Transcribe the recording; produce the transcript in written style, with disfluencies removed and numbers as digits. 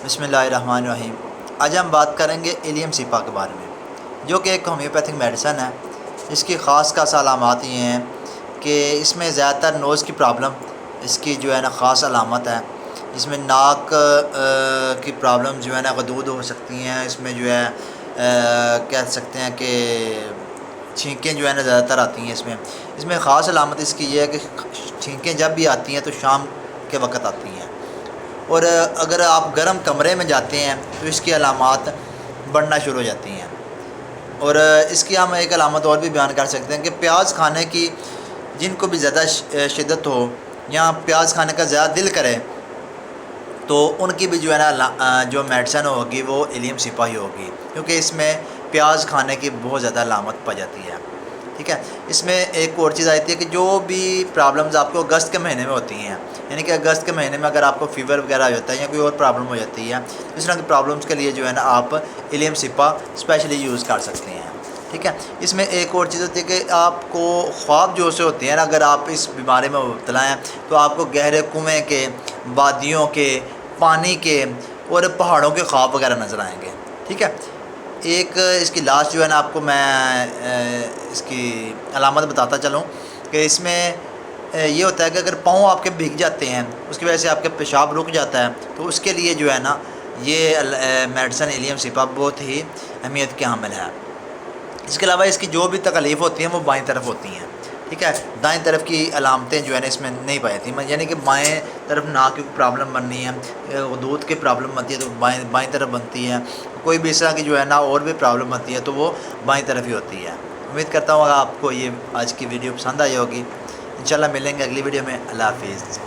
بسم اللہ الرحمن الرحیم۔ آج ہم بات کریں گے ایلیم سپا کے بارے میں، جو کہ ایک ہومیوپیتھک میڈیسن ہے۔ اس کی خاص علامات یہ ہیں کہ اس میں زیادہ تر نوز کی پرابلم اس کی جو ہے نا خاص علامت ہے۔ اس میں ناک کی پرابلم جو ہے نا غدود ہو سکتی ہیں۔ اس میں جو ہے کہہ سکتے ہیں کہ چھینکیں جو ہے نا زیادہ تر آتی ہیں۔ اس میں خاص علامت اس کی یہ ہے کہ چھینکیں جب بھی آتی ہیں تو شام کے وقت آتی ہیں، اور اگر آپ گرم کمرے میں جاتے ہیں تو اس کی علامات بڑھنا شروع ہو جاتی ہیں۔ اور اس کی ہم ایک علامت اور بھی بیان کر سکتے ہیں کہ پیاز کھانے کی جن کو بھی زیادہ شدت ہو یا پیاز کھانے کا زیادہ دل کرے تو ان کی بھی جو ہے نا جو میڈیسن ہوگی وہ ایلیم سپا ہی ہوگی، کیونکہ اس میں پیاز کھانے کی بہت زیادہ علامت پائی جاتی ہے۔ ٹھیک ہے، اس میں ایک اور چیز آتی ہے کہ جو بھی پرابلمز آپ کو اگست کے مہینے میں ہوتی ہیں، یعنی کہ اگست کے مہینے میں اگر آپ کو فیور وغیرہ ہو جاتا ہے یا کوئی اور پرابلم ہو جاتی ہے، اس طرح کی پرابلمز کے لیے جو ہے نا آپ ایلیم سپا اسپیشلی یوز کر سکتے ہیں۔ ٹھیک ہے، اس میں ایک اور چیز ہوتی ہے کہ آپ کو خواب جو سے ہوتے ہیں نا، اگر آپ اس بیماری میں مبتلا ہیں تو آپ کو گہرے کنویں کے، وادیوں کے، پانی کے اور پہاڑوں کے خواب وغیرہ نظر آئیں گے۔ ٹھیک ہے، ایک اس کی لاسٹ جو ہے نا آپ کو میں اس کی علامت بتاتا چلوں کہ اس میں یہ ہوتا ہے کہ اگر پاؤں آپ کے بھیگ جاتے ہیں، اس کی وجہ سے آپ کے پیشاب رک جاتا ہے، تو اس کے لیے جو ہے نا یہ میڈیسن ایلیم سپا بہت ہی اہمیت کے حامل ہے۔ اس کے علاوہ اس کی جو بھی تکلیف ہوتی ہیں وہ بائیں طرف ہوتی ہیں۔ ٹھیک ہے، دائیں طرف کی علامتیں جو ہے نا اس میں نہیں پائی جاتی، یعنی کہ بائیں طرف ناک کی پرابلم بننی ہے، غدود کی پرابلم بنتی ہے تو بائیں طرف بنتی ہے، کوئی بھی اس طرح کی جو ہے نا اور بھی پرابلم بنتی ہے تو وہ بائیں طرف ہی ہوتی ہے۔ امید کرتا ہوں آپ کو یہ آج کی ویڈیو پسند آئی ہوگی۔ انشاءاللہ ملیں گے اگلی ویڈیو میں۔ اللہ حافظ۔